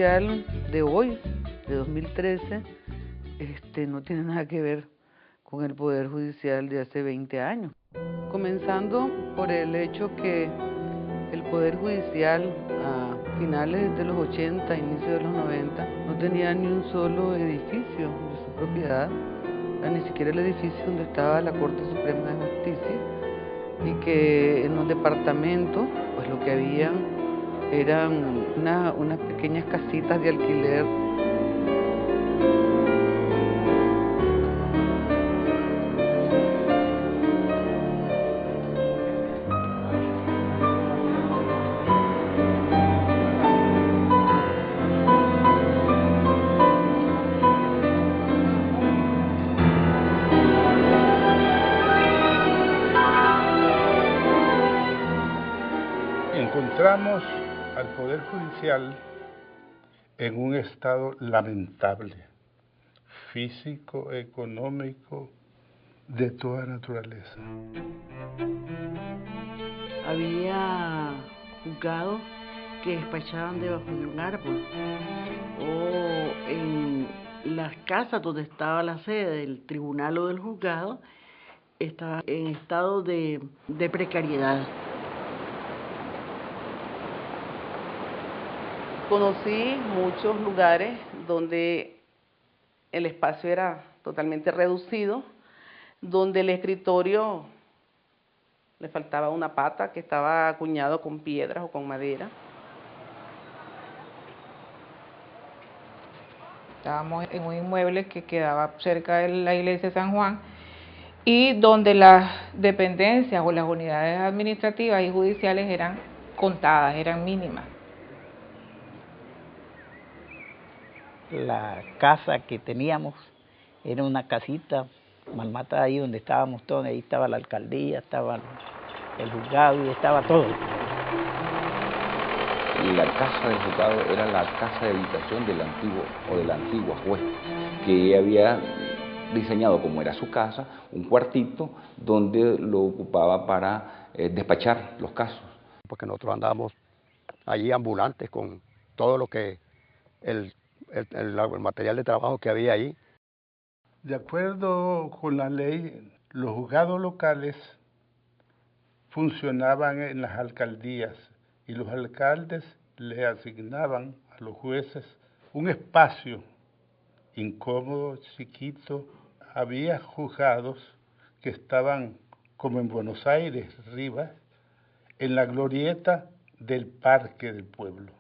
Judicial de hoy, de 2013, no tiene nada que ver con el Poder Judicial de hace 20 años. Comenzando por el hecho que el Poder Judicial a finales de los 80, inicio de los 90, no tenía ni un solo edificio de su propiedad, ni siquiera el edificio donde estaba la Corte Suprema de Justicia, y que en los departamentos, pues lo que había eran unas pequeñas casitas de alquiler. Encontramos al Poder Judicial en un estado lamentable, físico, económico, de toda naturaleza. Había juzgados que despachaban debajo de un árbol, o en las casas donde estaba la sede del tribunal o del juzgado, estaba en estado de precariedad. Conocí muchos lugares donde el espacio era totalmente reducido, donde el escritorio le faltaba una pata que estaba acuñado con piedras o con madera. Estábamos en un inmueble que quedaba cerca de la iglesia de San Juan y donde las dependencias o las unidades administrativas y judiciales eran contadas, eran mínimas. La casa que teníamos era una casita malmatada ahí donde estábamos todos, ahí estaba la alcaldía, estaba el juzgado y estaba todo. La casa del juzgado era la casa de habitación del antiguo o de la antigua juez, que había diseñado, como era su casa, un cuartito donde lo ocupaba para despachar los casos. Porque nosotros andábamos allí ambulantes con todo lo que el material de trabajo que había ahí. De acuerdo con la ley, los juzgados locales funcionaban en las alcaldías y los alcaldes le asignaban a los jueces un espacio incómodo, chiquito. Había juzgados que estaban, como en Buenos Aires, Rivas, en la glorieta del Parque del Pueblo.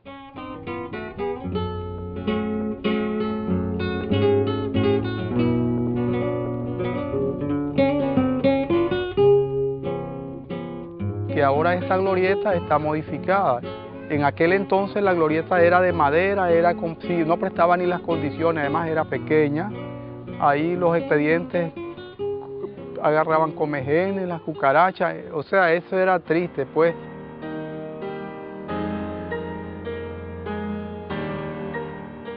Que ahora esta glorieta está modificada. En aquel entonces la glorieta era de madera, sí, no prestaba ni las condiciones, además era pequeña. Ahí los expedientes agarraban comejenes, las cucarachas, o sea, eso era triste, pues.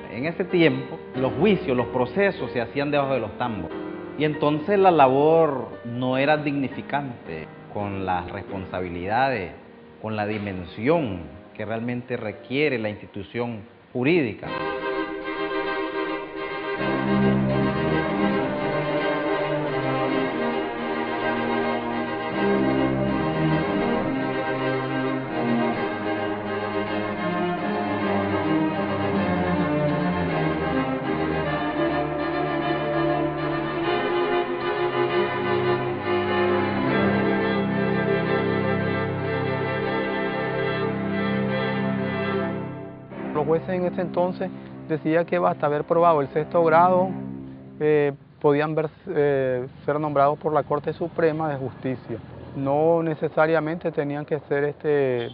En ese tiempo, los juicios, los procesos se hacían debajo de los tambos. Y entonces la labor no era dignificante, con las responsabilidades, con la dimensión que realmente requiere la institución jurídica. Los jueces en ese entonces decían que basta haber probado el 6º grado, podían ser nombrados por la Corte Suprema de Justicia. No necesariamente tenían que ser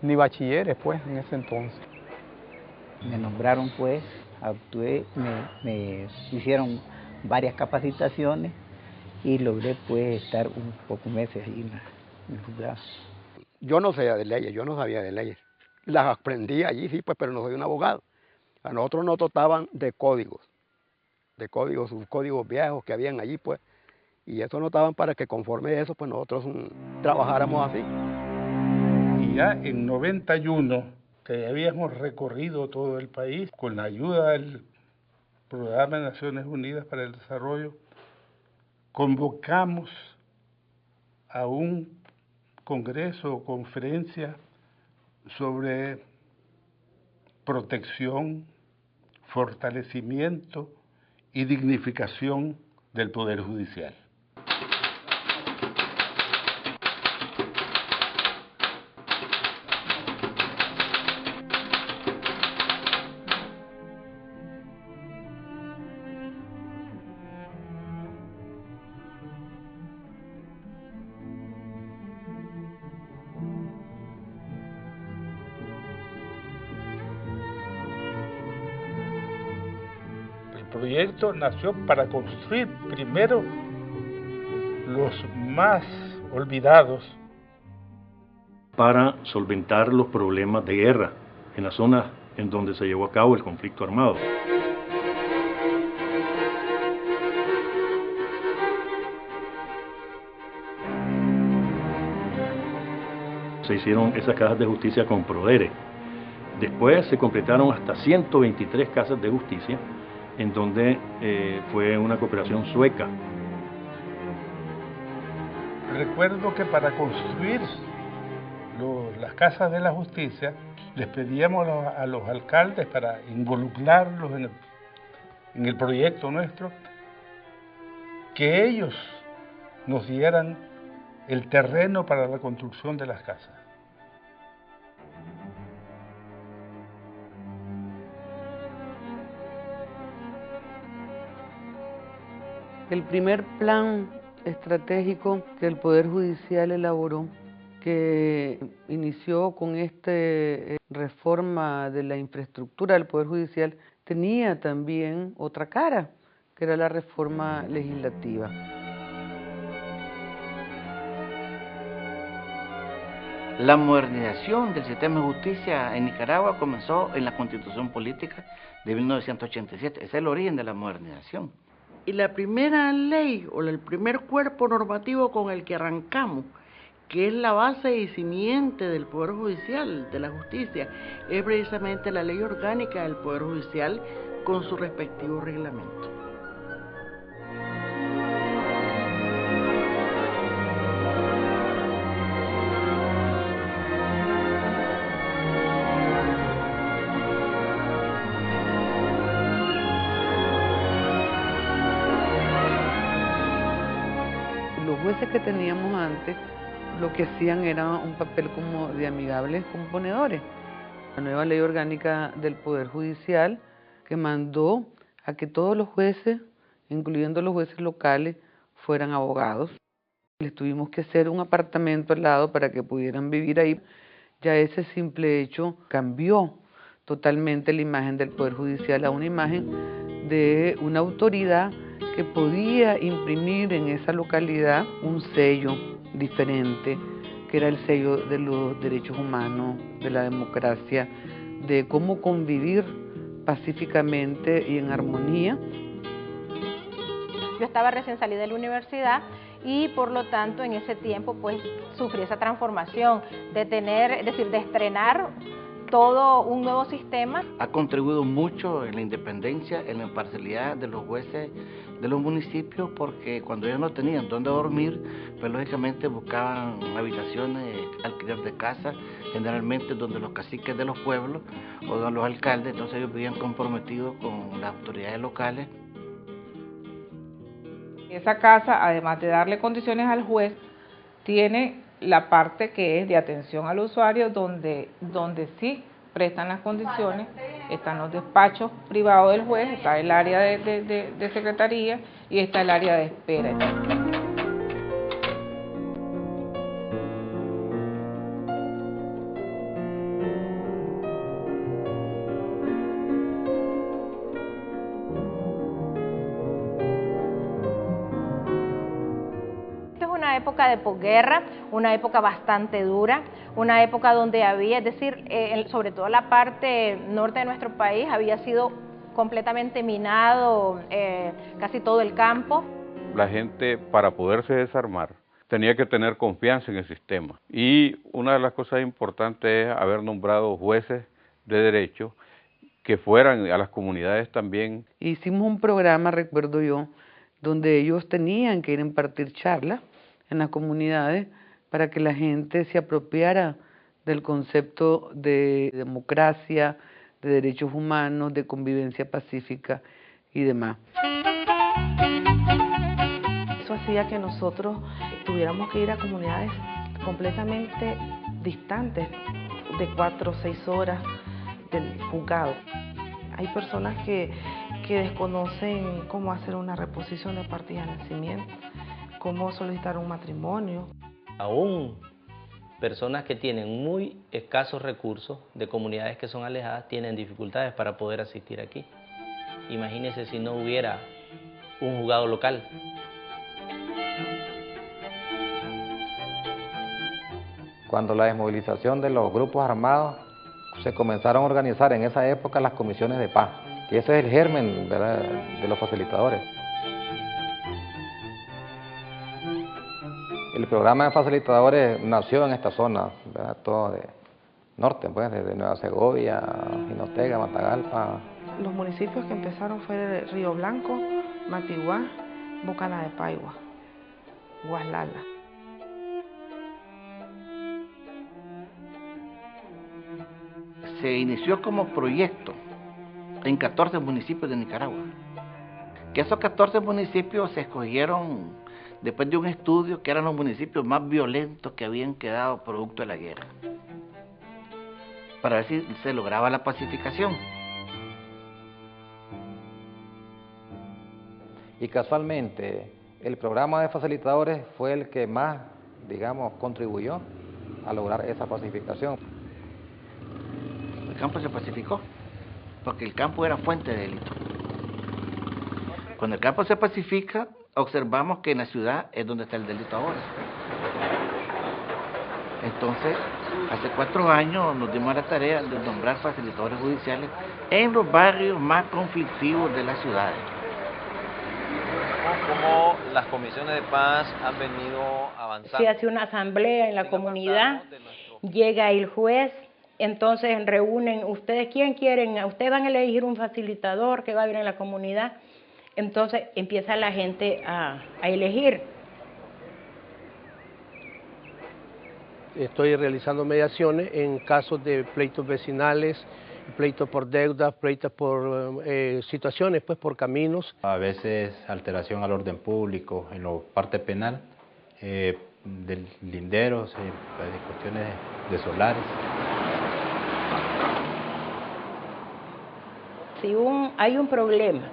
ni bachilleres, pues, en ese entonces. Me nombraron, pues, actué, me hicieron varias capacitaciones y logré, pues, estar un poco meses ahí en el juzgado. Yo no sabía de leyes, yo no sabía de leyes. Las aprendí allí, sí, pues, pero no soy un abogado. A nosotros nos dotaban de códigos, subcódigos viejos que habían allí, pues, y eso nos daban para que conforme a eso, pues, nosotros trabajáramos así. Y ya en 91 que habíamos recorrido todo el país con la ayuda del Programa de Naciones Unidas para el Desarrollo, convocamos a un congreso o conferencia sobre protección, fortalecimiento y dignificación del Poder Judicial. El proyecto nació para construir primero los más olvidados. Para solventar los problemas de guerra en las zonas en donde se llevó a cabo el conflicto armado. Se hicieron esas casas de justicia con Prodere. Después se completaron hasta 123 casas de justicia, en donde fue una cooperación sueca. Recuerdo que para construir las casas de la justicia, les pedíamos a los alcaldes para involucrarlos en el proyecto nuestro, que ellos nos dieran el terreno para la construcción de las casas. El primer plan estratégico que el Poder Judicial elaboró, que inició con esta reforma de la infraestructura del Poder Judicial, tenía también otra cara, que era la reforma legislativa. La modernización del sistema de justicia en Nicaragua comenzó en la Constitución Política de 1987. Ese es el origen de la modernización. Y la primera ley o el primer cuerpo normativo con el que arrancamos, que es la base y simiente del Poder Judicial, de la justicia, es precisamente la Ley Orgánica del Poder Judicial con su respectivo reglamento. Los jueces que teníamos antes lo que hacían era un papel como de amigables componedores. La nueva ley orgánica del Poder Judicial que mandó a que todos los jueces, incluyendo los jueces locales, fueran abogados. Les tuvimos que hacer un apartamento al lado para que pudieran vivir ahí. Ya ese simple hecho cambió totalmente la imagen del Poder Judicial a una imagen de una autoridad que podía imprimir en esa localidad un sello diferente, que era el sello de los derechos humanos, de la democracia, de cómo convivir pacíficamente y en armonía. Yo estaba recién salida de la universidad y por lo tanto en ese tiempo pues sufrí esa transformación de tener, es decir, de estrenar todo un nuevo sistema. Ha contribuido mucho en la independencia, en la imparcialidad de los jueces de los municipios, porque cuando ellos no tenían dónde dormir, pues lógicamente buscaban habitaciones, alquiler de casa, generalmente donde los caciques de los pueblos o donde los alcaldes, entonces ellos vivían comprometidos con las autoridades locales. Esa casa, además de darle condiciones al juez, tiene la parte que es de atención al usuario, donde sí prestan las condiciones, están los despachos privados del juez, está el área de secretaría y está el área de espera. Una época de posguerra, una época bastante dura, una época donde había, es decir, sobre todo la parte norte de nuestro país había sido completamente minado, casi todo el campo. La gente, para poderse desarmar, tenía que tener confianza en el sistema. Y una de las cosas importantes es haber nombrado jueces de derecho que fueran a las comunidades también. Hicimos un programa, recuerdo yo, donde ellos tenían que ir a impartir charlas en las comunidades para que la gente se apropiara del concepto de democracia, de derechos humanos, de convivencia pacífica y demás. Eso hacía que nosotros tuviéramos que ir a comunidades completamente distantes, de 4 o 6 horas del juzgado. Hay personas que desconocen cómo hacer una reposición de partida de nacimiento, cómo solicitar un matrimonio. Aún personas que tienen muy escasos recursos de comunidades que son alejadas tienen dificultades para poder asistir aquí. Imagínense si no hubiera un juzgado local. Cuando la desmovilización de los grupos armados se comenzaron a organizar en esa época las comisiones de paz, y ese es el germen, ¿verdad?, de los facilitadores. El programa de facilitadores nació en esta zona, ¿verdad?, todo de norte, pues, desde Nueva Segovia, Jinotega, Matagalpa. Los municipios que empezaron fue Río Blanco, Matiguá, Bucana de Paigua, Guaslala. Se inició como proyecto en 14 municipios de Nicaragua. Que esos 14 municipios se escogieron después de un estudio que eran los municipios más violentos que habían quedado producto de la guerra, para ver si se lograba la pacificación. Y casualmente el programa de facilitadores fue el que más, digamos, contribuyó a lograr esa pacificación. El campo se pacificó, porque el campo era fuente de delito. Cuando el campo se pacifica, observamos que en la ciudad es donde está el delito ahora. Entonces, hace 4 años nos dimos la tarea de nombrar facilitadores judiciales en los barrios más conflictivos de las ciudades. ¿Cómo las comisiones de paz han venido avanzando? Se hace una asamblea en la comunidad, llega el juez, entonces reúnen, ustedes quién quieren, ustedes van a elegir un facilitador que va a ir en la comunidad, entonces empieza la gente a elegir. Estoy realizando mediaciones en casos de pleitos vecinales, pleitos por deudas, pleitos por situaciones, pues por caminos. A veces alteración al orden público en la parte penal, de linderos, de cuestiones de solares. Si hay un problema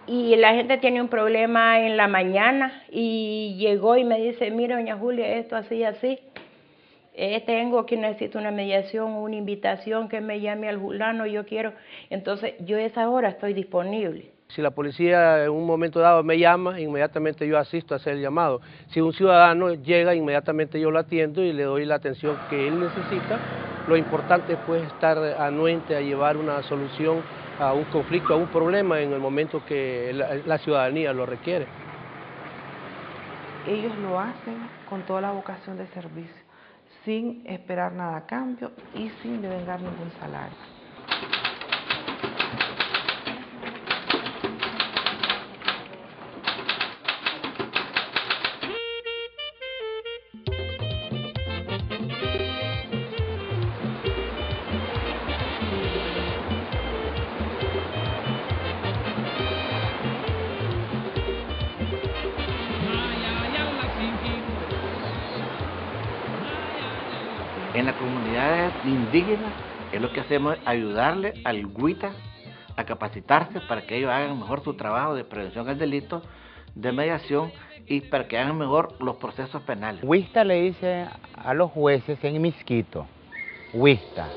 y la gente tiene un problema en la mañana y llegó y me dice, mira, doña Julia, esto así y así, tengo que necesito una mediación, una invitación, que me llame al fulano, yo quiero, entonces yo a esa hora estoy disponible. Si la policía en un momento dado me llama, inmediatamente yo asisto a hacer el llamado. Si un ciudadano llega, inmediatamente yo lo atiendo y le doy la atención que él necesita. Lo importante es pues estar anuente a llevar una solución a un conflicto, a un problema en el momento que la ciudadanía lo requiere. Ellos lo hacen con toda la vocación de servicio, sin esperar nada a cambio y sin devengar ningún salario. En las comunidades indígenas es lo que hacemos, es ayudarle al Huita a capacitarse para que ellos hagan mejor su trabajo de prevención al delito, de mediación y para que hagan mejor los procesos penales. Huista le dice a los jueces en Misquito, Huista.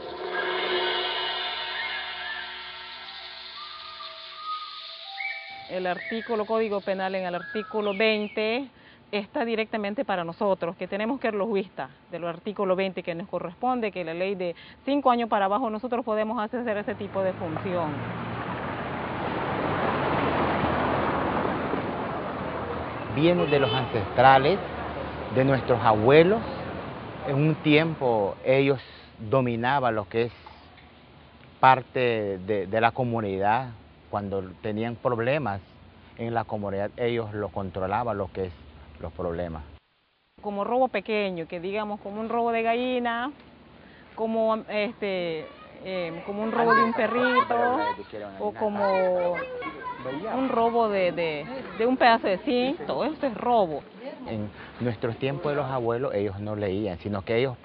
El artículo Código Penal en el artículo 20 está directamente para nosotros, que tenemos que ser los huistas del artículo 20 que nos corresponde, que la ley de 5 años para abajo nosotros podemos hacer ese tipo de función. Viene de los ancestrales, de nuestros abuelos. En un tiempo ellos dominaban lo que es parte de la comunidad. Cuando tenían problemas en la comunidad, ellos lo controlaban, lo que es los problemas. Como robo pequeño, que digamos como un robo de gallina, como como un robo de un perrito, o como un robo de un pedazo de zinc, todo eso es robo. En nuestros tiempos de los abuelos, ellos no leían, sino que ellos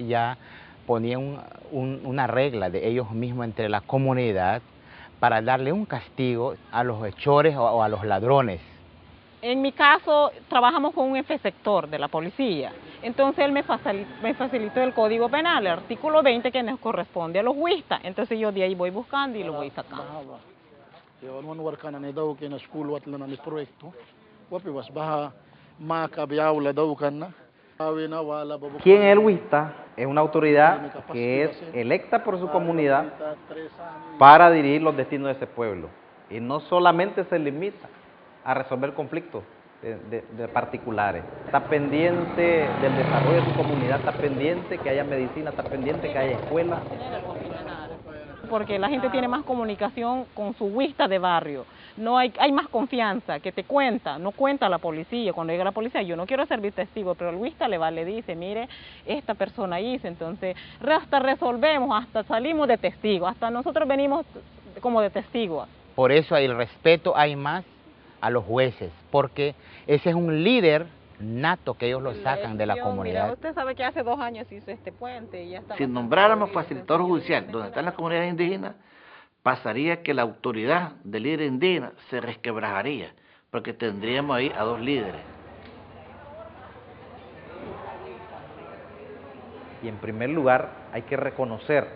ya ponían una regla de ellos mismos entre la comunidad para darle un castigo a los hechores o a los ladrones. En mi caso, trabajamos con un efector de la policía. Entonces él me facilitó el Código Penal, el artículo 20, que nos corresponde a los huistas. Entonces yo de ahí voy buscando y lo voy sacando. ¿Quién es el huista? Es una autoridad que es electa por su comunidad para dirigir los destinos de ese pueblo. Y no solamente se limita a resolver conflictos de particulares. Está pendiente del desarrollo de su comunidad, está pendiente que haya medicina, está pendiente que haya escuela. Porque la gente tiene más comunicación con su huista de barrio. No hay más confianza, que te cuenta, no cuenta la policía. Cuando llega la policía, yo no quiero servir testigo, pero el huista le dice, mire, esta persona hizo, entonces hasta resolvemos, hasta salimos de testigo, hasta nosotros venimos como de testigo. Por eso el respeto hay más a los jueces, porque ese es un líder nato que ellos lo sacan de la comunidad. Mira, usted sabe que hace 2 años hizo este puente y ya está. Si nombráramos facilitador judicial donde están las comunidades indígenas, pasaría que la autoridad del líder indígena se resquebrajaría, porque tendríamos ahí a 2 líderes. Y en primer lugar, hay que reconocer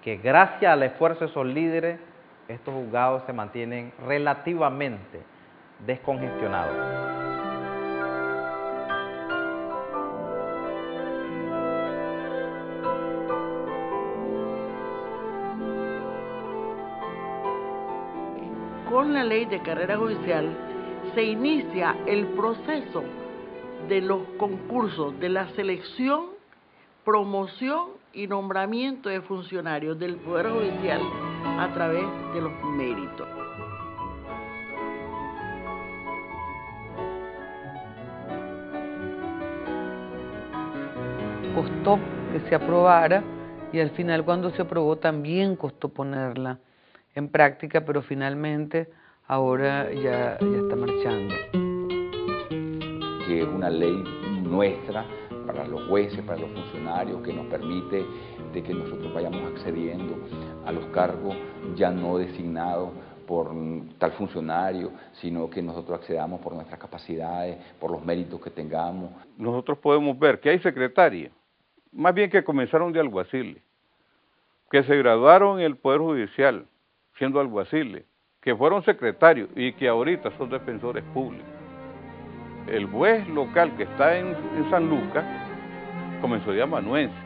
que gracias al esfuerzo de esos líderes, estos juzgados se mantienen relativamente descongestionados. Con la ley de carrera judicial se inicia el proceso de los concursos, de la selección, promoción y nombramiento de funcionarios del Poder Judicial a través de los méritos. Costó que se aprobara y al final cuando se aprobó también costó ponerla en práctica, pero finalmente ahora ya está marchando. Que es una ley nuestra para los jueces, para los funcionarios, que nos permite de que nosotros vayamos accediendo a los cargos ya no designados por tal funcionario, sino que nosotros accedamos por nuestras capacidades, por los méritos que tengamos. Nosotros podemos ver que hay secretarias, más bien que comenzaron de alguaciles, que se graduaron en el Poder Judicial siendo alguaciles, que fueron secretarios y que ahorita son defensores públicos. El juez local que está en San Lucas comenzó de amanuense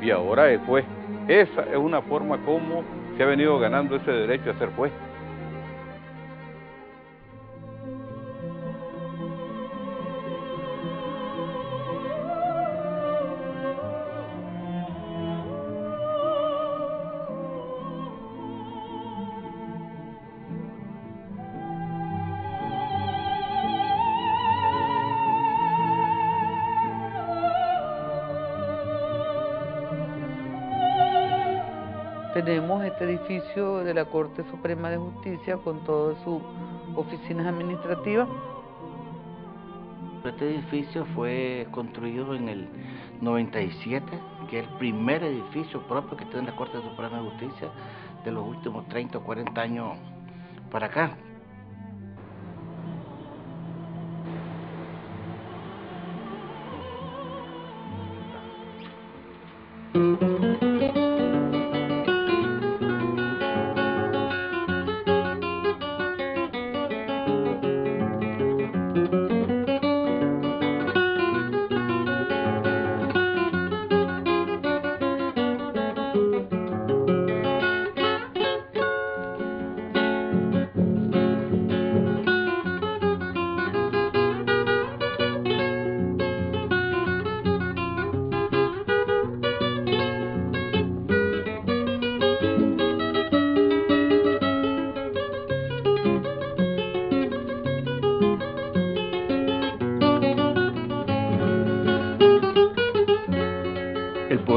y ahora es juez. Esa es una forma como se ha venido ganando ese derecho a ser juez. Tenemos este edificio de la Corte Suprema de Justicia con todas sus oficinas administrativas. Este edificio fue construido en el 97, que es el primer edificio propio que tiene la Corte Suprema de Justicia de los últimos 30 o 40 años para acá.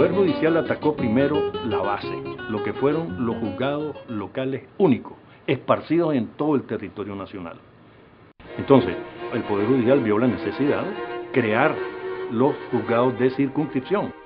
Poder Judicial atacó primero la base, lo que fueron los juzgados locales únicos, esparcidos en todo el territorio nacional. Entonces, el Poder Judicial vio la necesidad de crear los juzgados de circunscripción.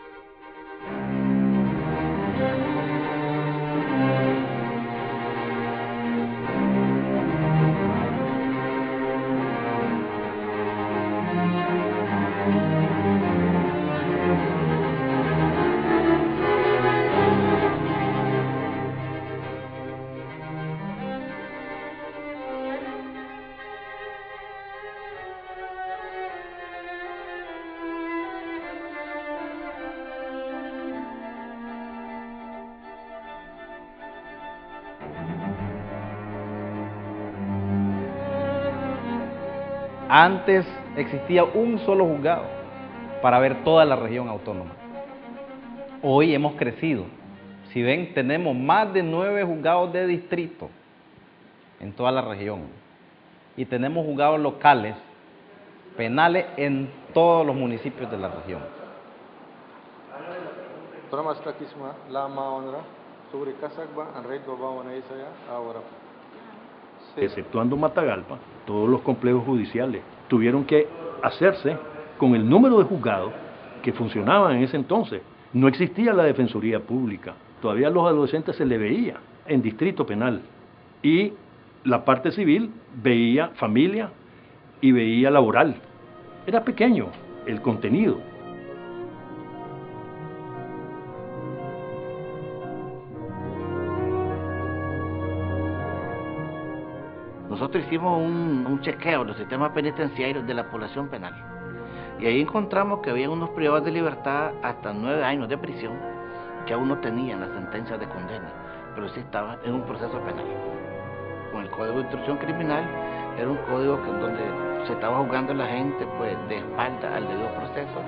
Antes existía un solo juzgado para ver toda la región autónoma. Hoy hemos crecido. Si ven, tenemos más de 9 juzgados de distrito en toda la región. Y tenemos juzgados locales, penales, en todos los municipios de la región. Exceptuando Matagalpa, todos los complejos judiciales tuvieron que hacerse con el número de juzgados que funcionaban en ese entonces. No existía la Defensoría Pública, todavía a los adolescentes se le veía en distrito penal. Y la parte civil veía familia y veía laboral. Era pequeño el contenido. Nosotros hicimos un chequeo de los sistemas penitenciarios de la población penal y ahí encontramos que había unos privados de libertad hasta 9 años de prisión que aún no tenían la sentencia de condena, pero sí estaban en un proceso penal. Con el Código de Instrucción Criminal era un código donde se estaba juzgando la gente pues de espalda al debido proceso.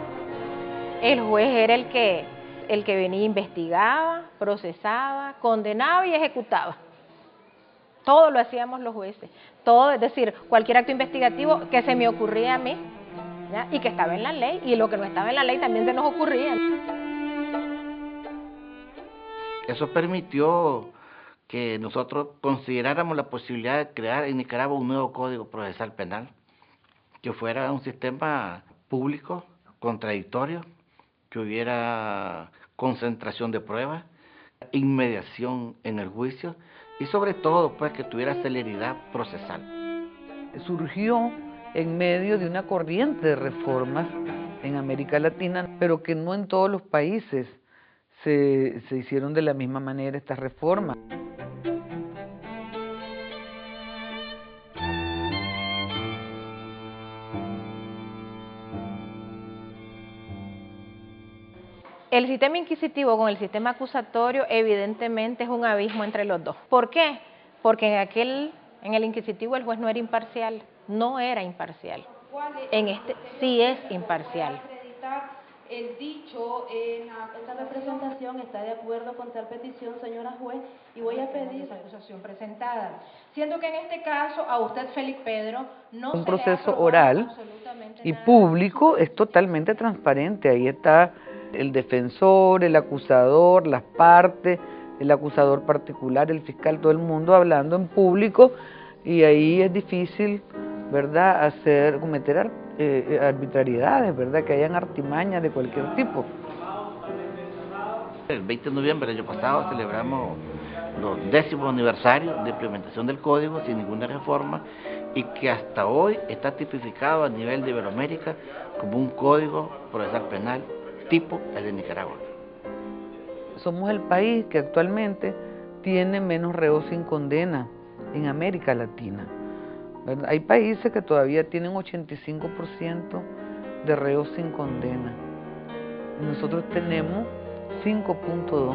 El juez era el que venía, investigaba, procesaba, condenaba y ejecutaba. Todo lo hacíamos los jueces, todo, es decir, cualquier acto investigativo que se me ocurría a mí, ¿ya? Y que estaba en la ley, y lo que no estaba en la ley también se nos ocurría. Eso permitió que nosotros consideráramos la posibilidad de crear en Nicaragua un nuevo Código Procesal Penal, que fuera un sistema público, contradictorio, que hubiera concentración de pruebas, inmediación en el juicio, y sobre todo pues que tuviera celeridad procesal. Surgió en medio de una corriente de reformas en América Latina, pero que no en todos los países se hicieron de la misma manera estas reformas. El sistema inquisitivo con el sistema acusatorio evidentemente es un abismo entre los dos. ¿Por qué? Porque en el inquisitivo el juez no era imparcial, no era imparcial. En este sí es imparcial. El dicho en esta representación está de acuerdo con tal petición, señora juez, y voy a pedir esa acusación presentada. Siendo que en este caso a usted, Félix Pedro, no un se le ha proceso aprobado oral y público, es totalmente transparente. Ahí está el defensor, el acusador, las partes, el acusador particular, el fiscal, todo el mundo hablando en público, y ahí es difícil, ¿verdad?, cometer arbitrariedades, ¿verdad?, que hayan artimañas de cualquier tipo. El 20 de noviembre del año pasado celebramos los 10º aniversario de implementación del código sin ninguna reforma y que hasta hoy está tipificado a nivel de Iberoamérica como un código procesal penal tipo el de Nicaragua. Somos el país que actualmente tiene menos reos sin condena en América Latina, ¿verdad? Hay países que todavía tienen 85% de reos sin condena. Nosotros tenemos 5.2.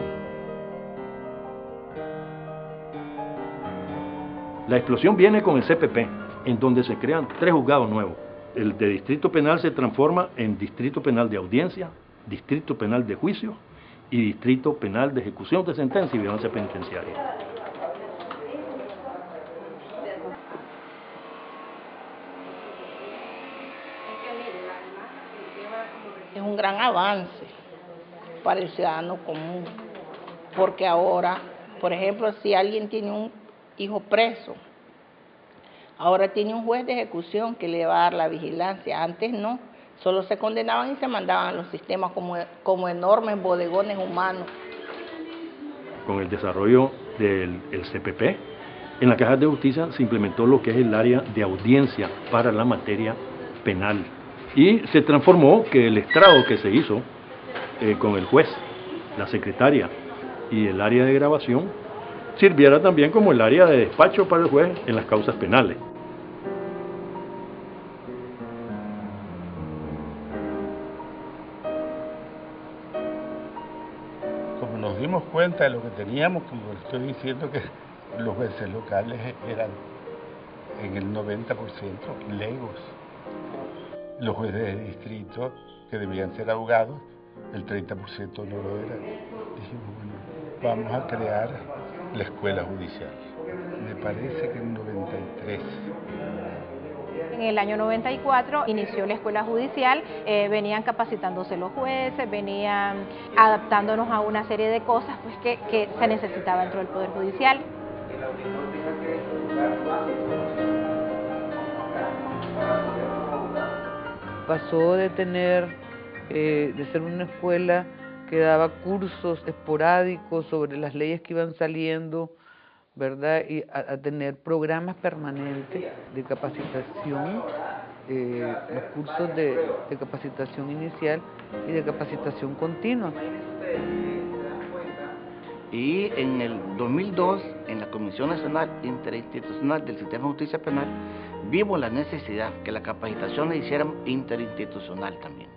La explosión viene con el CPP, en donde se crean 3 juzgados nuevos. El de distrito penal se transforma en distrito penal de audiencia, distrito penal de juicio y distrito penal de ejecución de sentencia y vigilancia penitenciaria. Es un gran avance, para el ciudadano común. Porque ahora, por ejemplo, si alguien tiene un hijo preso, ahora tiene un juez de ejecución que le va a dar la vigilancia. Antes no, solo se condenaban y se mandaban a los sistemas como enormes bodegones humanos. Con el desarrollo del CPP, en la Caja de Justicia se implementó lo que es el área de audiencia para la materia penal. Y se transformó que el estrado que se hizo con el juez, la secretaria y el área de grabación sirviera también como el área de despacho para el juez en las causas penales. Como nos dimos cuenta de lo que teníamos, como estoy diciendo, que los jueces locales eran en el 90% legos. Los jueces de distrito, que debían ser abogados, el 30% no lo eran. Dijimos, bueno, vamos a crear la escuela judicial. Me parece que en 93. En el año 94 inició la escuela judicial, venían capacitándose los jueces, venían adaptándonos a una serie de cosas pues, que se necesitaba dentro del Poder Judicial. Pasó de de ser una escuela que daba cursos esporádicos sobre las leyes que iban saliendo, ¿verdad? Y a tener programas permanentes de capacitación, los cursos de capacitación inicial y de capacitación continua. Y en el 2002, en la Comisión Nacional Interinstitucional del Sistema de Justicia Penal, vimos la necesidad que la capacitación la hicieran interinstitucional también.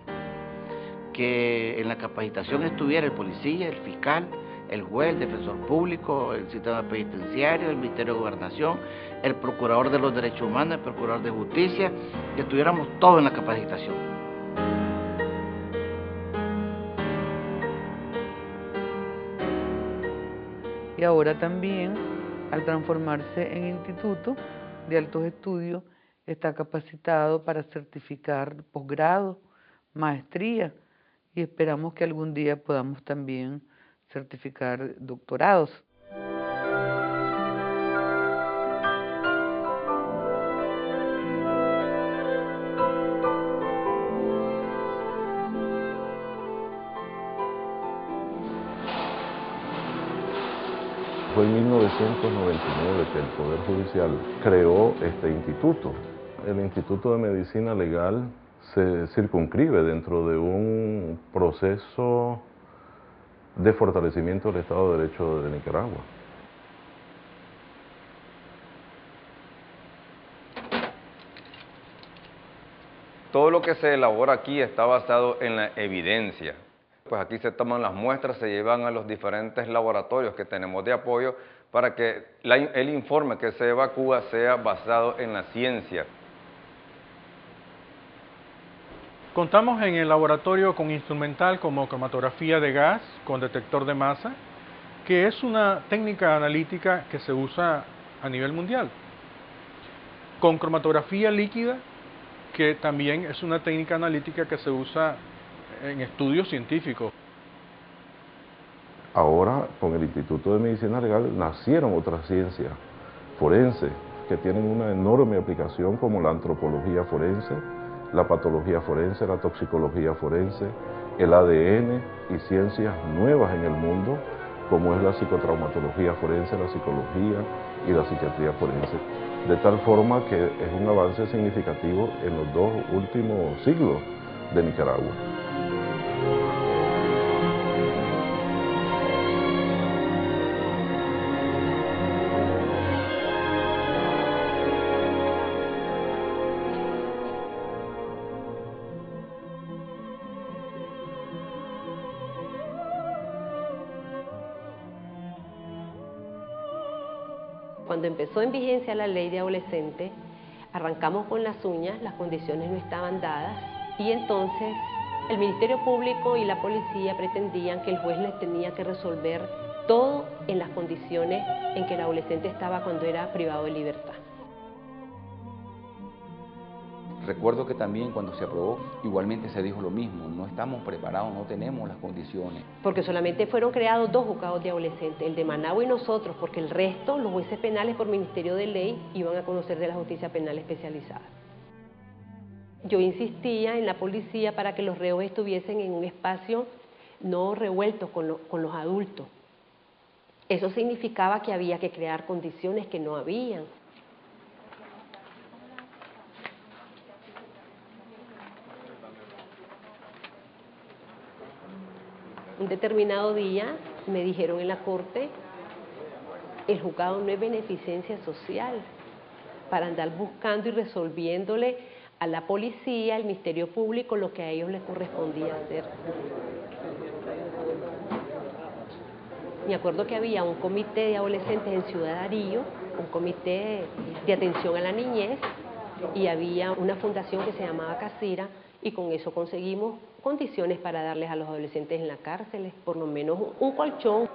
Que en la capacitación estuviera el policía, el fiscal, el juez, el defensor público, el sistema penitenciario, el Ministerio de Gobernación, el procurador de los derechos humanos, el procurador de justicia, que estuviéramos todos en la capacitación. Y ahora también, al transformarse en instituto de altos estudios, está capacitado para certificar posgrado, maestría, y esperamos que algún día podamos también certificar doctorados. Fue en 1999 que el Poder Judicial creó este instituto. El Instituto de Medicina Legal se circunscribe dentro de un proceso de fortalecimiento del Estado de Derecho de Nicaragua. Todo lo que se elabora aquí está basado en la evidencia. Pues aquí se toman las muestras, se llevan a los diferentes laboratorios que tenemos de apoyo para que el informe que se evacúa sea basado en la ciencia. Contamos en el laboratorio con instrumental como cromatografía de gas con detector de masa, que es una técnica analítica que se usa a nivel mundial. Con cromatografía líquida, que también es una técnica analítica que se usa en estudios científicos. Ahora, con el Instituto de Medicina Legal, nacieron otras ciencias forenses que tienen una enorme aplicación, como la antropología forense, la patología forense, la toxicología forense, el ADN y ciencias nuevas en el mundo, como es la psicotraumatología forense, la psicología y la psiquiatría forense. De tal forma que es un avance significativo en los 2 últimos siglos de Nicaragua. Cuando empezó en vigencia la ley de adolescente, arrancamos con las uñas, las condiciones no estaban dadas y entonces el Ministerio Público y la policía pretendían que el juez les tenía que resolver todo en las condiciones en que el adolescente estaba cuando era privado de libertad. Recuerdo que también cuando se aprobó, igualmente se dijo lo mismo, no estamos preparados, no tenemos las condiciones. Porque solamente fueron creados 2 juzgados de adolescentes, el de Managua y nosotros, porque el resto, los jueces penales por Ministerio de Ley, iban a conocer de la justicia penal especializada. Yo insistía en la policía para que los reos estuviesen en un espacio no revueltos con los adultos. Eso significaba que había que crear condiciones que no habían. Un determinado día me dijeron en la corte, el juzgado no es beneficencia social para andar buscando y resolviéndole a la policía, al Ministerio Público, lo que a ellos les correspondía hacer. Me acuerdo que había un comité de adolescentes en Ciudad Darío, un comité de atención a la niñez, y había una fundación que se llamaba Casira, y con eso conseguimos condiciones para darles a los adolescentes en las cárceles, por lo menos un colchón.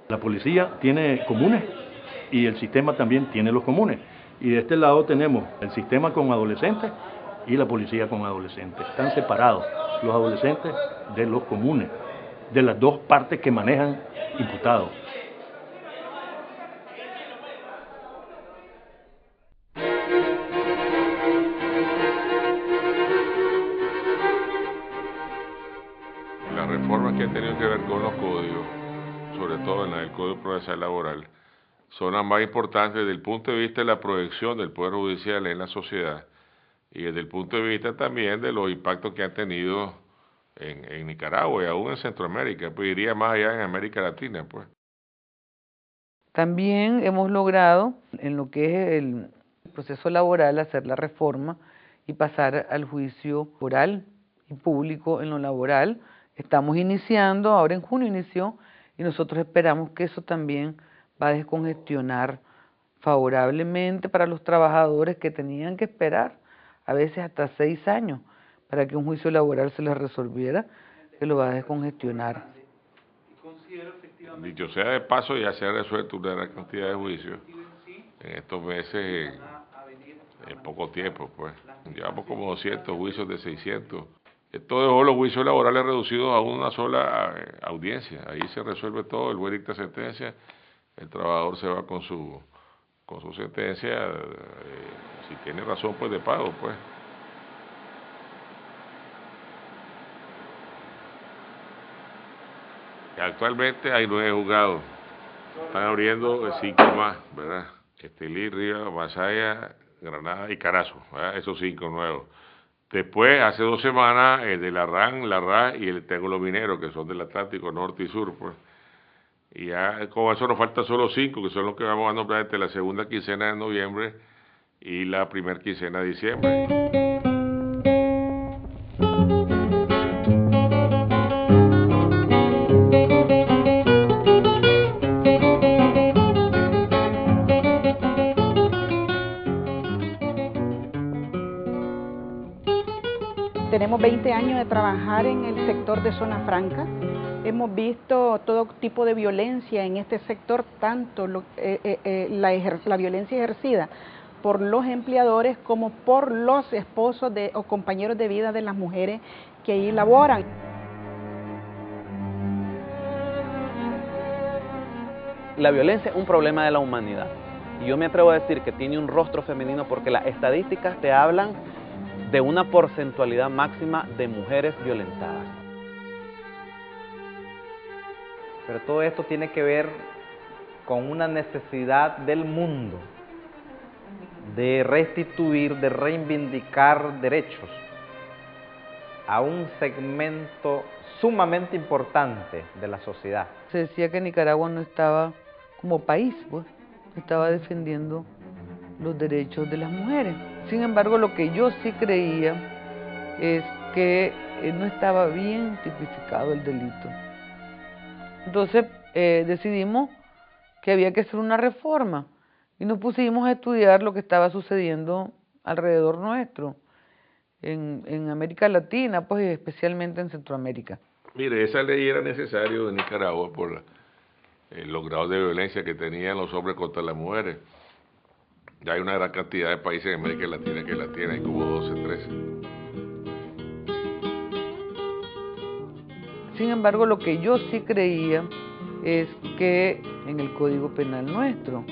La policía tiene comunes y el sistema también tiene los comunes. Y de este lado tenemos el sistema con adolescentes y la policía con adolescentes. Están separados los adolescentes de los comunes, de las dos partes que manejan imputados. Las reformas que han tenido que ver con los códigos, sobre todo en el Código Procesal Laboral, son las más importantes desde el punto de vista de la proyección del Poder Judicial en la sociedad y desde el punto de vista también de los impactos que han tenido en Nicaragua y aún en Centroamérica, pues iría más allá en América Latina, pues. También hemos logrado, en lo que es el proceso laboral, hacer la reforma y pasar al juicio oral y público en lo laboral. Estamos iniciando, ahora en junio inició, y nosotros esperamos que eso también va a descongestionar favorablemente para los trabajadores que tenían que esperar a veces hasta 6 años para que un juicio laboral se les resolviera, que lo va a descongestionar. Dicho sea de paso, ya se ha resuelto una gran cantidad de juicios en estos meses, en poco tiempo, pues. Llevamos como 200 juicios de 600. Esto dejó los juicios laborales reducidos a una sola audiencia. Ahí se resuelve todo, el juez dicta sentencia, el trabajador se va con su sentencia, si tiene razón, pues de pago, pues. Actualmente hay 9 juzgados, están abriendo 5 más, ¿verdad? Estelí, Rivas, Masaya, Granada y Carazo, ¿verdad? Esos 5 nuevos. Después, hace 2 semanas, el de la RAN, la RA y el Triángulo Minero, que son del Atlántico Norte y Sur, pues. Y ya con eso nos faltan solo 5, que son los que vamos a nombrar entre la segunda quincena de noviembre y la primera quincena de diciembre. Tenemos 20 años de trabajar en el sector de Zona Franca. Hemos visto todo tipo de violencia en este sector, tanto la violencia ejercida por los empleadores como por los esposos o compañeros de vida de las mujeres que ahí laboran. La violencia es un problema de la humanidad. Y yo me atrevo a decir que tiene un rostro femenino porque las estadísticas te hablan de una porcentualidad máxima de mujeres violentadas. Pero todo esto tiene que ver con una necesidad del mundo de restituir, de reivindicar derechos a un segmento sumamente importante de la sociedad. Se decía que Nicaragua no estaba como país, pues, estaba defendiendo los derechos de las mujeres. Sin embargo, lo que yo sí creía es que no estaba bien tipificado el delito. Entonces decidimos que había que hacer una reforma y nos pusimos a estudiar lo que estaba sucediendo alrededor nuestro, en América Latina, pues especialmente en Centroamérica. Mire, esa ley era necesaria en Nicaragua por los grados de violencia que tenían los hombres contra las mujeres. Ya hay una gran cantidad de países en América Latina que la tienen, hay como 12, 13. Sin embargo, lo que yo sí creía es que en el Código Penal nuestro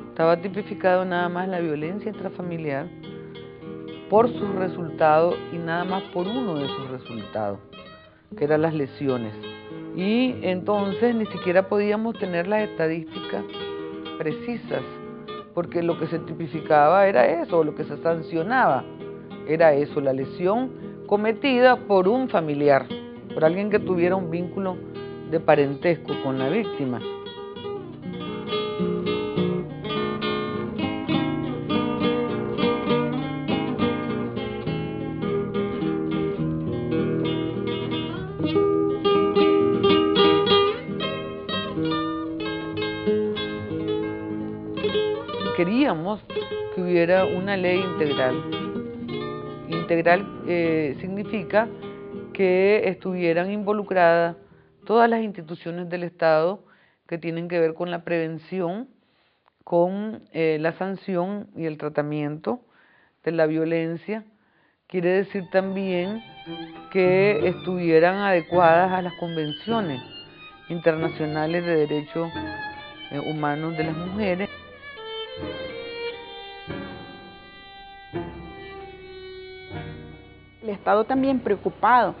estaba tipificado nada más la violencia intrafamiliar por sus resultados y nada más por uno de sus resultados, que eran las lesiones. Y entonces ni siquiera podíamos tener las estadísticas precisas, porque lo que se tipificaba era eso, lo que se sancionaba era eso, la lesión cometida por un familiar, por alguien que tuviera un vínculo de parentesco con la víctima. Queríamos que hubiera una ley integral. Integral significa que estuvieran involucradas todas las instituciones del Estado que tienen que ver con la prevención, con la sanción y el tratamiento de la violencia. Quiere decir también que estuvieran adecuadas a las convenciones internacionales de derechos humanos de las mujeres. El Estado también preocupado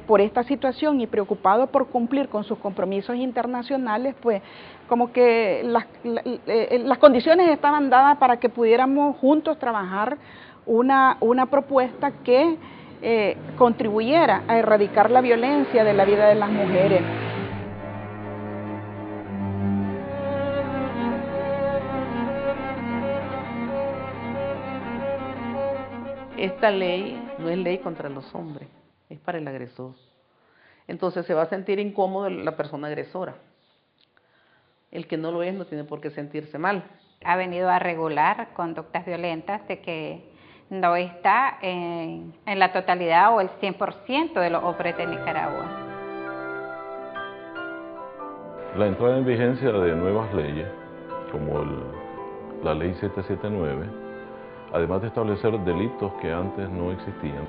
por esta situación y preocupado por cumplir con sus compromisos internacionales, pues como que las condiciones estaban dadas para que pudiéramos juntos trabajar una propuesta que contribuyera a erradicar la violencia de la vida de las mujeres. Esta ley no es ley contra los hombres, es para el agresor. Entonces se va a sentir incómodo la persona agresora. El que no lo es no tiene por qué sentirse mal. Ha venido a regular conductas violentas de que no está en la totalidad o el 100% de los hombres de Nicaragua. La entrada en vigencia de nuevas leyes, como la Ley 779, además de establecer delitos que antes no existían,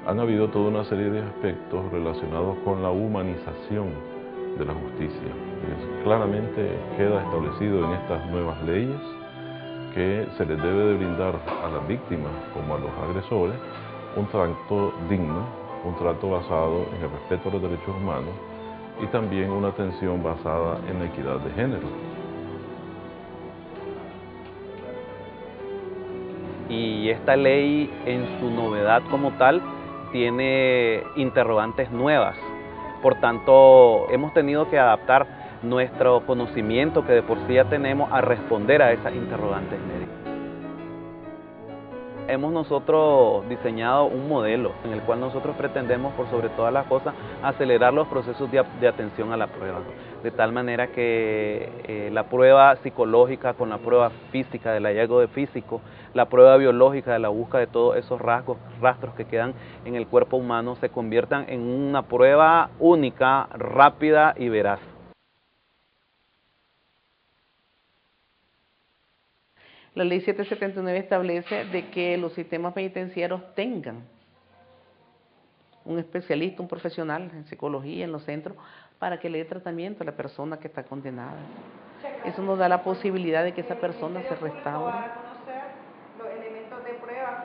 han habido toda una serie de aspectos relacionados con la humanización de la justicia. Claramente queda establecido en estas nuevas leyes que se les debe de brindar a las víctimas como a los agresores un trato digno, un trato basado en el respeto a los derechos humanos y también una atención basada en la equidad de género. Y esta ley en su novedad como tal tiene interrogantes nuevas. Por tanto, hemos tenido que adaptar nuestro conocimiento que de por sí ya tenemos a responder a esas interrogantes médicas. Hemos nosotros diseñado un modelo en el cual nosotros pretendemos, por sobre todas las cosas, acelerar los procesos de atención a la prueba, de tal manera que la prueba psicológica con la prueba física del hallazgo de físico, la prueba biológica de la búsqueda de todos esos rastros que quedan en el cuerpo humano se conviertan en una prueba única, rápida y veraz. La ley 779 establece de que los sistemas penitenciarios tengan un especialista, un profesional en psicología en los centros para que le dé tratamiento a la persona que está condenada. Eso nos da la posibilidad de que esa persona se restaure.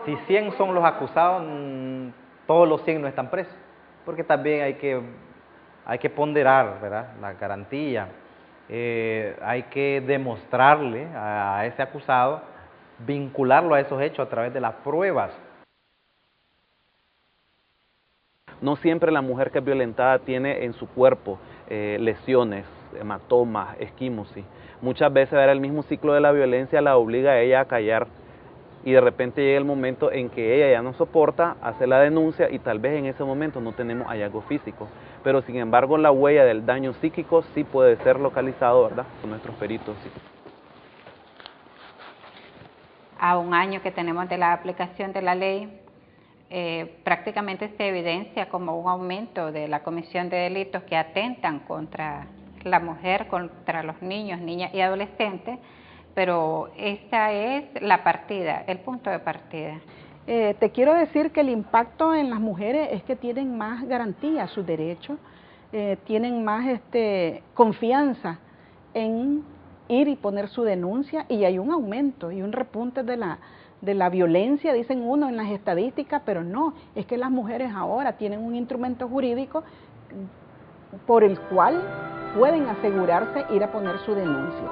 Si 100 son los acusados, todos los 100 no están presos, porque también hay que ponderar, ¿verdad?, la garantía. Hay que demostrarle a ese acusado, vincularlo a esos hechos a través de las pruebas. No siempre la mujer que es violentada tiene en su cuerpo lesiones, hematomas, esquimosis. Muchas veces el mismo ciclo de la violencia la obliga a ella a callar y de repente llega el momento en que ella ya no soporta, hace la denuncia y tal vez en ese momento no tenemos hallazgo físico. Pero sin embargo la huella del daño psíquico sí puede ser localizado, ¿verdad?, con nuestros peritos. Sí. A un año que tenemos de la aplicación de la ley, prácticamente se evidencia como un aumento de la comisión de delitos que atentan contra la mujer contra los niños, niñas y adolescentes, pero esta es la partida, el punto de partida. Te quiero decir que el impacto en las mujeres es que tienen más garantía a sus derechos, tienen más confianza en ir y poner su denuncia, y hay un aumento y un repunte de la violencia, dicen uno en las estadísticas, pero no, es que las mujeres ahora tienen un instrumento jurídico por el cual pueden asegurarse ir a poner su denuncia.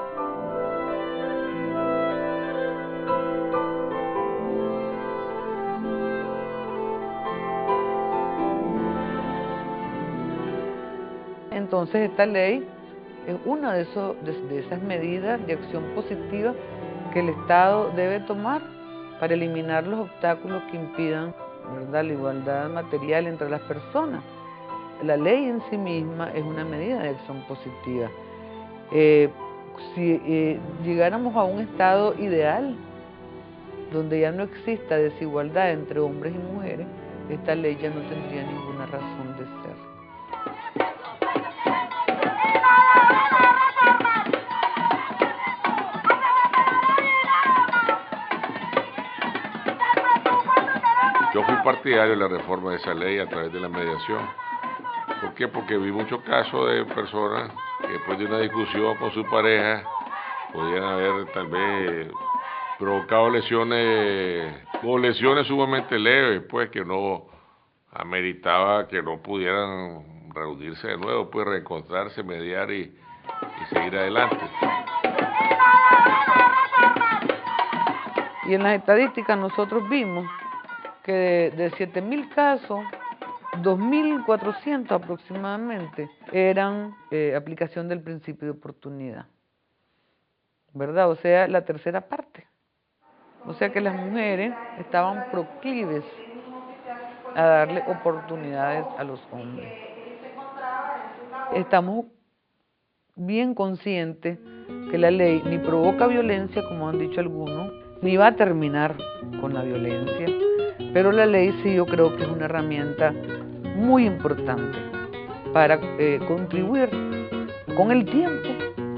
Entonces esta ley es una de esas medidas de acción positiva que el Estado debe tomar para eliminar los obstáculos que impidan, ¿verdad?, la igualdad material entre las personas. La ley en sí misma es una medida de acción positiva. Si llegáramos a un estado ideal, donde ya no exista desigualdad entre hombres y mujeres, esta ley ya no tendría ninguna razón de ser. Yo fui partidario de la reforma de esa ley a través de la mediación. ¿Por qué? Porque vi muchos casos de personas que después de una discusión con su pareja podían haber tal vez provocado lesiones o lesiones sumamente leves, pues que no ameritaba que no pudieran reunirse de nuevo, pues reencontrarse, mediar y seguir adelante. Y en las estadísticas nosotros vimos que de 7.000 casos, 2.400 aproximadamente eran aplicación del principio de oportunidad, ¿verdad? O sea, la tercera parte. O sea que las mujeres estaban proclives a darle oportunidades a los hombres. Estamos bien conscientes que la ley ni provoca violencia, como han dicho algunos, ni va a terminar con la violencia, pero la ley sí, yo creo que es una herramienta muy importante para contribuir con el tiempo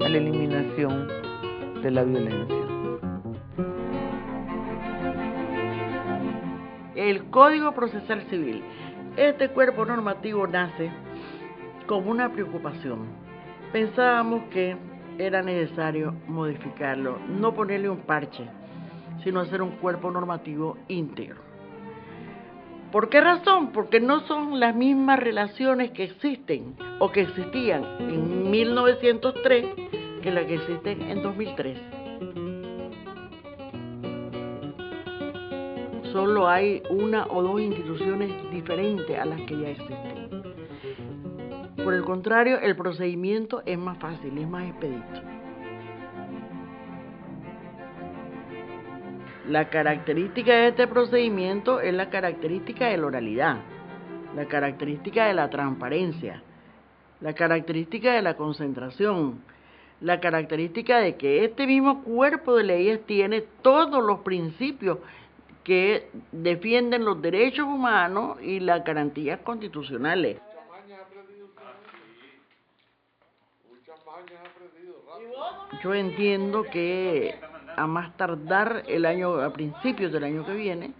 a la eliminación de la violencia. El Código Procesal Civil. Este cuerpo normativo nace como una preocupación. Pensábamos que era necesario modificarlo, no ponerle un parche, sino hacer un cuerpo normativo íntegro. ¿Por qué razón? Porque no son las mismas relaciones que existen o que existían en 1903 que las que existen en 2003. Solo hay una o dos instituciones diferentes a las que ya existen. Por el contrario, el procedimiento es más fácil, es más expedito. La característica de este procedimiento es la característica de la oralidad, la característica de la transparencia, la característica de la concentración, la característica de que este mismo cuerpo de leyes tiene todos los principios que defienden los derechos humanos y las garantías constitucionales. Yo entiendo que a más tardar a principios del año que viene,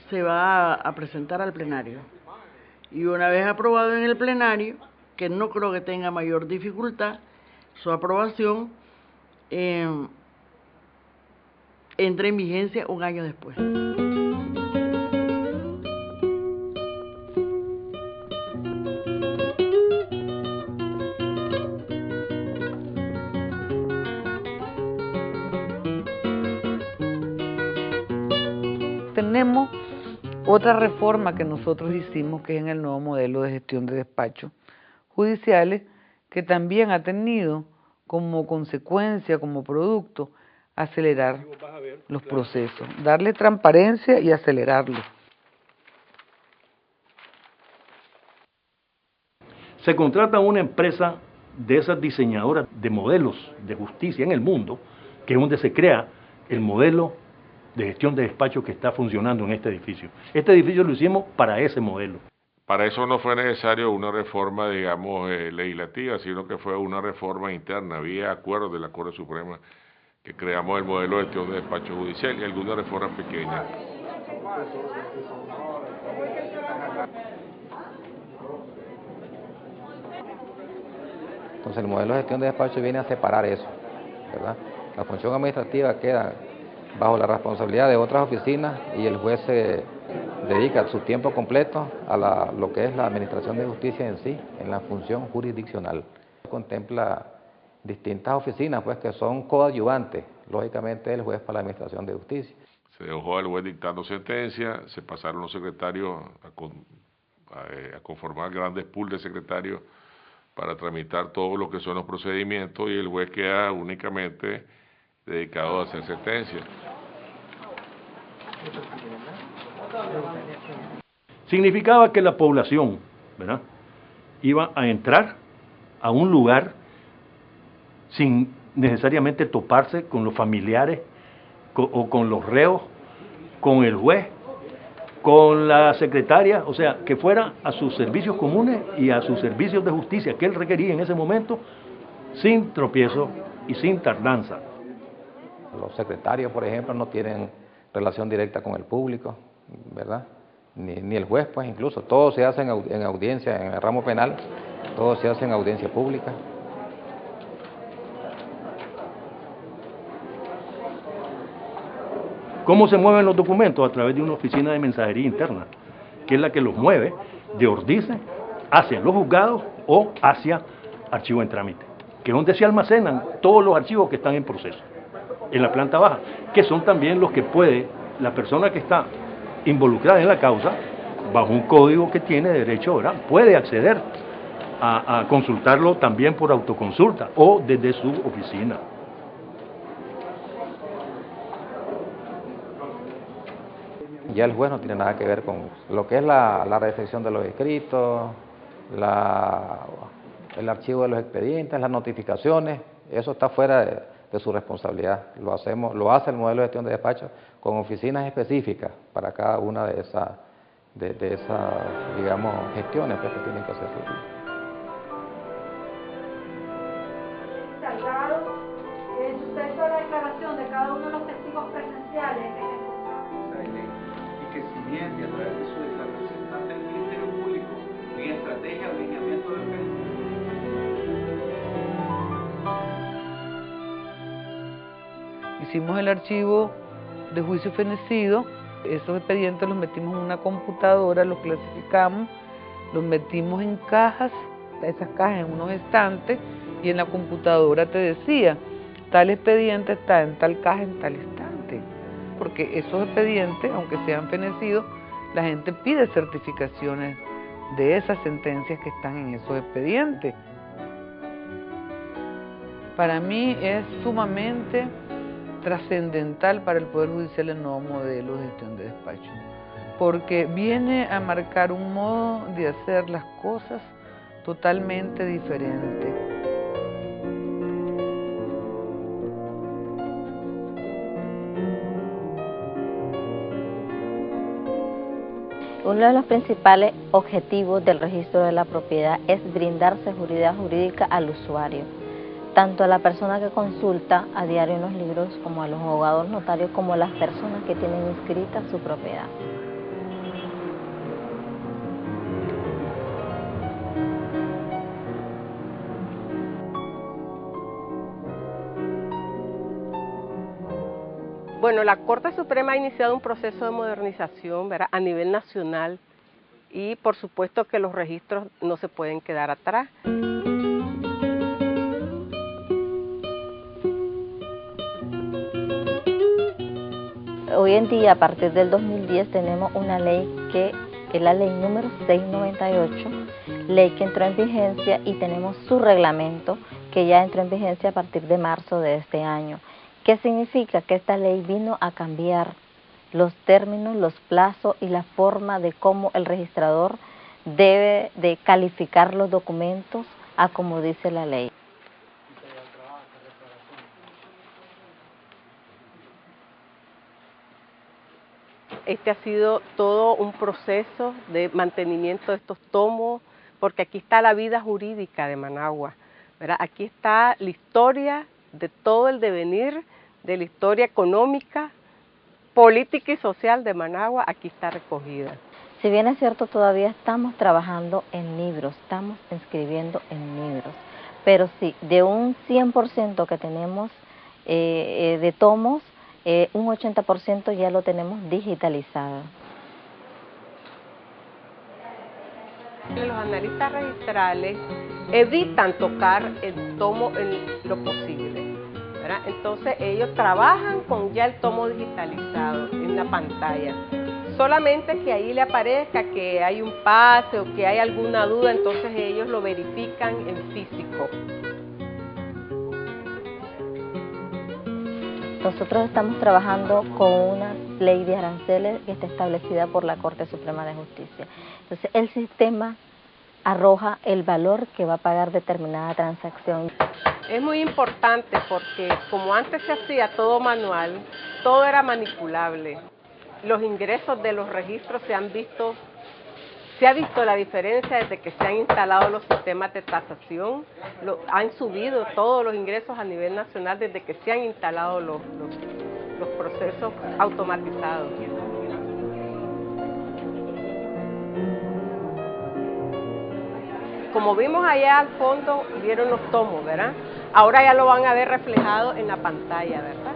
se va a presentar al plenario. Y una vez aprobado en el plenario, que no creo que tenga mayor dificultad, su aprobación entra en vigencia un año después. Tenemos otra reforma que nosotros hicimos, que es en el nuevo modelo de gestión de despachos judiciales, que también ha tenido como consecuencia, como producto, acelerar los procesos, darle transparencia y acelerarlos. Se contrata a una empresa de esas diseñadoras de modelos de justicia en el mundo, que es donde se crea el modelo de gestión de despacho que está funcionando en este edificio. Este edificio lo hicimos para ese modelo. Para eso no fue necesario una reforma, digamos, legislativa, sino que fue una reforma interna. Había acuerdos de la Corte Suprema que creamos el modelo de gestión de despacho judicial y algunas reformas pequeñas. Entonces el modelo de gestión de despacho viene a separar eso, ¿verdad? La función administrativa queda bajo la responsabilidad de otras oficinas y el juez se dedica su tiempo completo a lo que es la administración de justicia en sí, en la función jurisdiccional. Contempla distintas oficinas pues que son coadyuvantes, lógicamente el juez para la administración de justicia. Se dejó al juez dictando sentencia, se pasaron los secretarios a conformar grandes pools de secretarios para tramitar todo lo que son los procedimientos y el juez queda únicamente dedicado a hacer sentencias. Significaba que la población, ¿verdad?, iba a entrar a un lugar sin necesariamente toparse con los familiares o con los reos, con el juez, con la secretaria, o sea, que fuera a sus servicios comunes y a sus servicios de justicia que él requería en ese momento, sin tropiezo y sin tardanza. Los secretarios, por ejemplo, no tienen relación directa con el público, ¿verdad? Ni el juez, pues incluso, todo se hace en audiencia, en el ramo penal, todo se hace en audiencia pública. ¿Cómo se mueven los documentos? A través de una oficina de mensajería interna, que es la que los mueve de Ordice hacia los juzgados o hacia archivo en trámite, que es donde se almacenan todos los archivos que están en proceso, en la planta baja, que son también los que puede la persona que está involucrada en la causa, bajo un código que tiene derecho, ¿verdad?, puede acceder a consultarlo también por autoconsulta o desde su oficina. Ya el juez no tiene nada que ver con lo que es la recepción de los escritos, el archivo de los expedientes, las notificaciones, eso está fuera de su responsabilidad. Lo hace el modelo de gestión de despacho con oficinas específicas para cada una de esas, digamos, gestiones pues, que tienen que hacer. Salgado, usted hizo la declaración de cada uno de los testigos presenciales y que simiente a través de su representante del Ministerio Público en estrategia de alineamiento de defensa. Hicimos el archivo de juicio fenecido, esos expedientes los metimos en una computadora, los clasificamos, los metimos en cajas, esas cajas en unos estantes, y en la computadora te decía, tal expediente está en tal caja, en tal estante. Porque esos expedientes, aunque sean fenecidos, la gente pide certificaciones de esas sentencias que están en esos expedientes. Para mí es sumamente trascendental para el Poder Judicial el nuevo modelo de gestión de despacho, porque viene a marcar un modo de hacer las cosas totalmente diferente. Uno de los principales objetivos del registro de la propiedad es brindar seguridad jurídica al usuario, tanto a la persona que consulta a diario en los libros, como a los abogados notarios, como a las personas que tienen inscrita su propiedad. Bueno, la Corte Suprema ha iniciado un proceso de modernización, ¿verdad?, a nivel nacional, y por supuesto que los registros no se pueden quedar atrás. Hoy en día, a partir del 2010, tenemos una ley que es la ley número 698, ley que entró en vigencia, y tenemos su reglamento que ya entró en vigencia a partir de marzo de este año. ¿Qué significa? Que esta ley vino a cambiar los términos, los plazos y la forma de cómo el registrador debe de calificar los documentos a como dice la ley. Este ha sido todo un proceso de mantenimiento de estos tomos, porque aquí está la vida jurídica de Managua, ¿verdad? Aquí está la historia de todo el devenir, de la historia económica, política y social de Managua, aquí está recogida. Si bien es cierto, todavía estamos trabajando en libros, estamos escribiendo en libros, pero sí, de un 100% que tenemos de tomos, un 80% ya lo tenemos digitalizado. Los analistas registrales evitan tocar el tomo en lo posible, ¿verdad? Entonces ellos trabajan con ya el tomo digitalizado en la pantalla. Solamente que ahí le aparezca que hay un pase o que hay alguna duda, entonces ellos lo verifican en físico. Nosotros estamos trabajando con una ley de aranceles que está establecida por la Corte Suprema de Justicia. Entonces, el sistema arroja el valor que va a pagar determinada transacción. Es muy importante porque como antes se hacía todo manual, todo era manipulable. Los ingresos de los registros se ha visto la diferencia desde que se han instalado los sistemas de tasación, han subido todos los ingresos a nivel nacional desde que se han instalado los procesos automatizados. Como vimos allá al fondo, vieron los tomos, ¿verdad? Ahora ya lo van a ver reflejado en la pantalla, ¿verdad?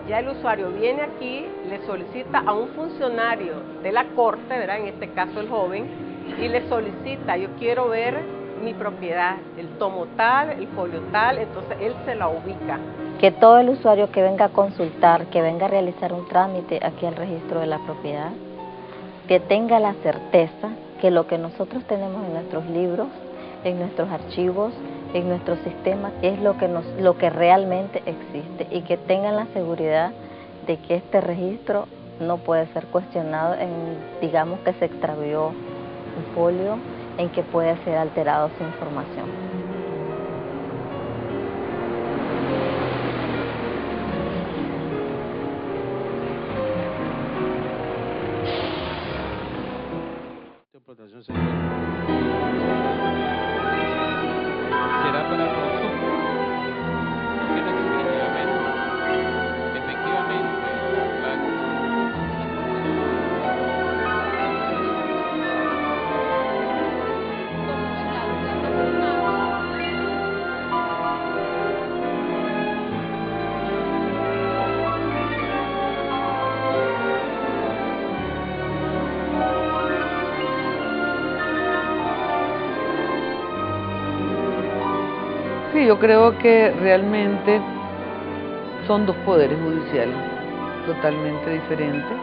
Ya el usuario viene aquí, le solicita a un funcionario de la corte, ¿verdad? En este caso el joven, y le solicita, yo quiero ver mi propiedad, el tomo tal, el folio tal, entonces él se la ubica. Que todo el usuario que venga a consultar, que venga a realizar un trámite aquí al registro de la propiedad, que tenga la certeza que lo que nosotros tenemos en nuestros libros, en nuestros archivos, en nuestro sistema, es lo que realmente existe, y que tengan la seguridad de que este registro no puede ser cuestionado digamos que se extravió un folio, en que puede ser alterado su información. Será para consulta. Quiero definitivamente, efectivamente, Sí, yo creo que realmente son dos poderes judiciales totalmente diferentes.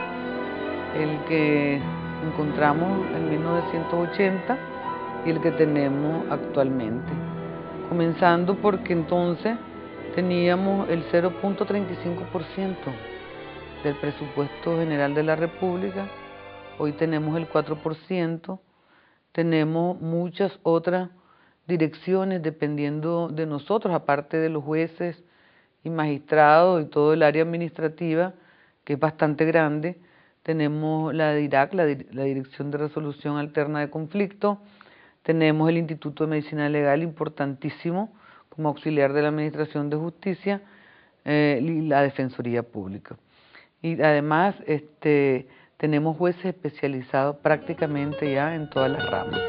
El que encontramos en 1980 y el que tenemos actualmente. Comenzando porque entonces teníamos el 0.35% del presupuesto general de la República, hoy tenemos el 4%, tenemos muchas otras direcciones dependiendo de nosotros, aparte de los jueces y magistrados y todo el área administrativa, que es bastante grande. Tenemos la DIRAC, la Dirección de Resolución Alterna de Conflictos, tenemos el Instituto de Medicina Legal, importantísimo, como auxiliar de la Administración de Justicia, y la Defensoría Pública. Y además tenemos jueces especializados prácticamente ya en todas las ramas.